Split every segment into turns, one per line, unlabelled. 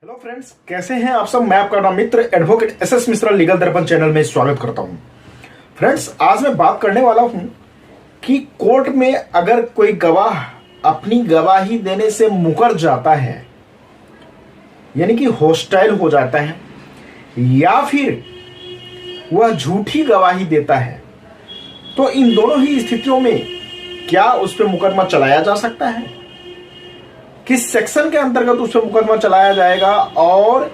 Hello friends, कैसे हैं आप सब। मैं आपका अपना मित्र एडवोकेट एसएस मिश्रा लीगल दर्पण चैनल में स्वागत करता हूं। फ्रेंड्स, आज मैं बात करने वाला हूं कि कोर्ट में अगर कोई गवाह अपनी गवाही देने से मुकर जाता है, यानी कि हॉस्टाइल हो जाता है, या फिर वह झूठी गवाही देता है, तो इन दोनों ही स्थितियों में क्या उस पर मुकदमा चलाया जा सकता है, किस सेक्शन के अंतर्गत उस पर मुकदमा चलाया जाएगा और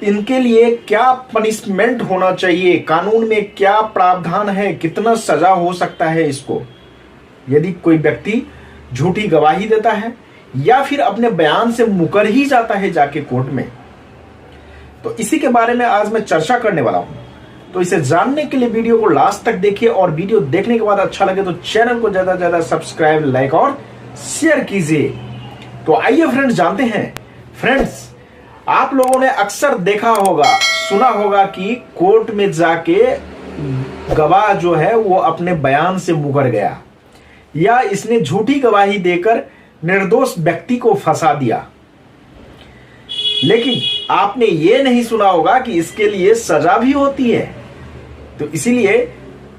इनके लिए क्या पनिशमेंट होना चाहिए, कानून में क्या प्रावधान है, कितना सजा हो सकता है इसको, यदि कोई व्यक्ति झूठी गवाही देता है या फिर अपने बयान से मुकर ही जाता है जाके कोर्ट में। तो इसी के बारे में आज मैं चर्चा करने वाला हूं। तो इसे जानने के लिए वीडियो को लास्ट तक देखिए और वीडियो देखने के बाद अच्छा लगे तो चैनल को ज्यादा से ज्यादा सब्सक्राइब, लाइक और शेयर कीजिए। तो आइए फ्रेंड्स, जानते हैं। फ्रेंड्स, आप लोगों ने अक्सर देखा होगा, सुना होगा कि कोर्ट में जाके गवाह जो है वो अपने बयान से मुकर गया या इसने झूठी गवाही देकर निर्दोष व्यक्ति को फंसा दिया। लेकिन आपने ये नहीं सुना होगा कि इसके लिए सजा भी होती है। तो इसीलिए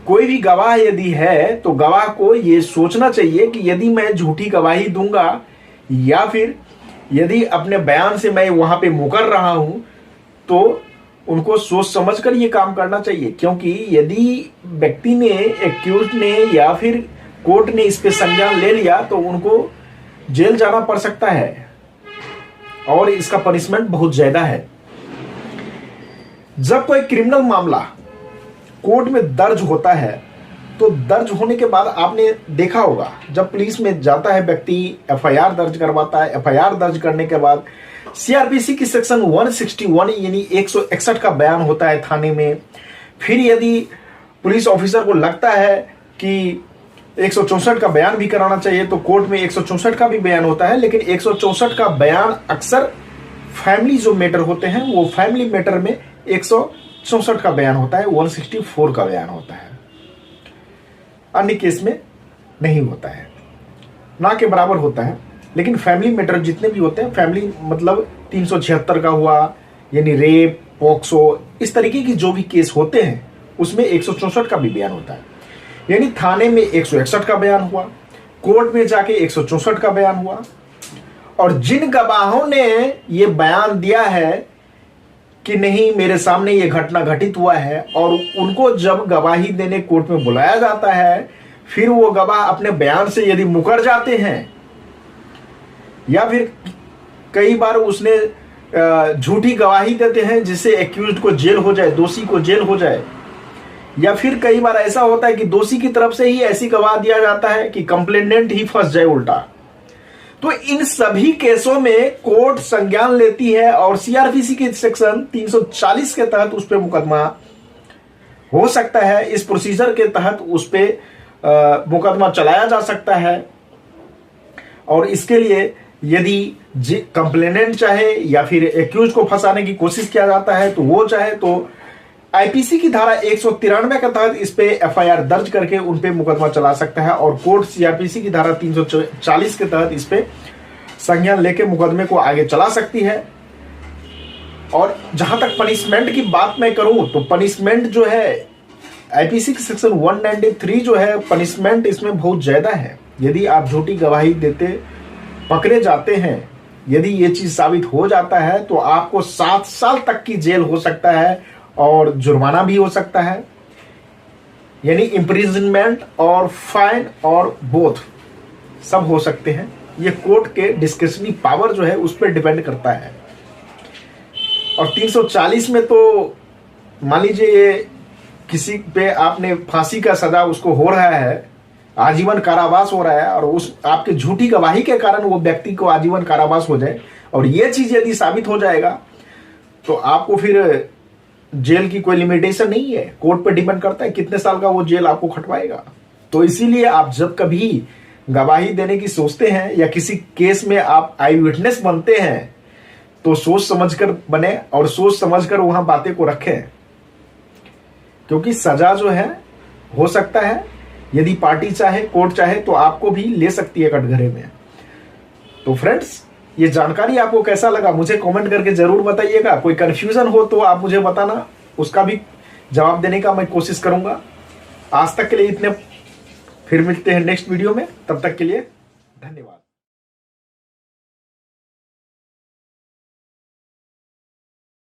कोई भी गवाह यदि है तो गवाह को ये सोचना चाहिए कि यदि मैं झूठी गवाही दूंगा या फिर यदि अपने बयान से मैं वहां पे मुकर रहा हूं, तो उनको सोच समझकर ये काम करना चाहिए। क्योंकि यदि व्यक्ति ने, एक्यूज ने या फिर कोर्ट ने इस पे संज्ञान ले लिया तो उनको जेल जाना पड़ सकता है और इसका पनिशमेंट बहुत ज्यादा है। जब कोई क्रिमिनल मामला कोर्ट में दर्ज होता है तो दर्ज होने के बाद आपने देखा होगा, जब पुलिस में जाता है व्यक्ति, एफआईआर दर्ज करवाता है। एफआईआर दर्ज करने के बाद सीआरपीसी की सेक्शन 161 यानी 161 का बयान होता है थाने में। फिर यदि पुलिस ऑफिसर को लगता है कि 164 का बयान भी कराना चाहिए तो कोर्ट में 164 का भी बयान होता है। लेकिन 164 का बयान अक्सर फैमिली जो मैटर होते हैं वो फैमिली मैटर में 164 का बयान होता है, 164 का बयान होता है, अन्य केस में नहीं होता है, ना के बराबर होता है। लेकिन फैमिली मैटर जितने भी होते हैं, फैमिली मतलब 376 का हुआ यानी रेप, पॉक्सो, इस तरीके की जो भी केस होते हैं उसमें 164 का भी बयान होता है। यानी थाने में 161 का बयान हुआ, कोर्ट में जाके 164 का बयान हुआ। और जिन गवाहों ने ये बयान दिया है कि नहीं मेरे सामने ये घटना घटित हुआ है और उनको जब गवाही देने कोर्ट में बुलाया जाता है, फिर वो गवाह अपने बयान से यदि मुकर जाते हैं या फिर कई बार उसने झूठी गवाही देते हैं जिससे एक्यूज्ड को जेल हो जाए, दोषी को जेल हो जाए, या फिर कई बार ऐसा होता है कि दोषी की तरफ से ही ऐसी गवाह दिया जाता है कि कंप्लेनेंट ही फंस जाए उल्टा। तो इन सभी केसों में कोर्ट संज्ञान लेती है और सीआरपीसी के सेक्शन 340 के तहत उस पर मुकदमा हो सकता है। इस प्रोसीजर के तहत उस पर मुकदमा चलाया जा सकता है। और इसके लिए यदि कंप्लेनेंट चाहे या फिर एक्यूज को फंसाने की कोशिश किया जाता है तो वो चाहे तो आईपीसी की धारा 193 के तहत इस पे एफआईआर दर्ज करके उन पे मुकदमा चला सकता है और कोर्ट सीआरपीसी की धारा 340 के तहत इस पे संज्ञान लेके मुकदमे को आगे चला सकती है। और जहां तक पनिशमेंट की बात मैं करूं तो पनिशमेंट जो है आईपीसी की सेक्शन 193 जो है, पनिशमेंट इसमें बहुत ज्यादा है। यदि आप झूठी गवाही देते पकड़े जाते हैं, यदि ये चीज साबित हो जाता है तो आपको 7 साल तक की जेल हो सकता है और जुर्माना भी हो सकता है, यानी इम्प्रिजनमेंट और फाइन और बोथ सब हो सकते हैं। ये कोर्ट के डिस्क्रिशनरी पावर जो है उस पर डिपेंड करता है। और 340 में तो मान लीजिए किसी पे आपने फांसी का सजा उसको हो रहा है, आजीवन कारावास हो रहा है और उस आपके झूठी गवाही के कारण वो व्यक्ति को आजीवन कारावास हो जाए और ये चीज यदि साबित हो जाएगा तो आपको फिर जेल की कोई लिमिटेशन नहीं है, कोर्ट पे डिपेंड करता है कितने साल का वो जेल आपको खटवाएगा। तो इसीलिए आप जब कभी गवाही देने की सोचते हैं या किसी केस में आप आई विटनेस बनते हैं तो सोच समझकर बने और सोच समझकर वहां बातें को रखें, क्योंकि सजा जो है हो सकता है, यदि पार्टी चाहे, कोर्ट चाहे तो आपको भी ले सकती है कटघरे में। तो फ्रेंड्स, ये जानकारी आपको कैसा लगा मुझे कमेंट करके जरूर बताइएगा। कोई कंफ्यूजन हो तो आप मुझे बताना, उसका भी जवाब देने का मैं कोशिश करूंगा। आज तक के लिए इतने, फिर मिलते हैं नेक्स्ट वीडियो में, तब तक के लिए धन्यवाद।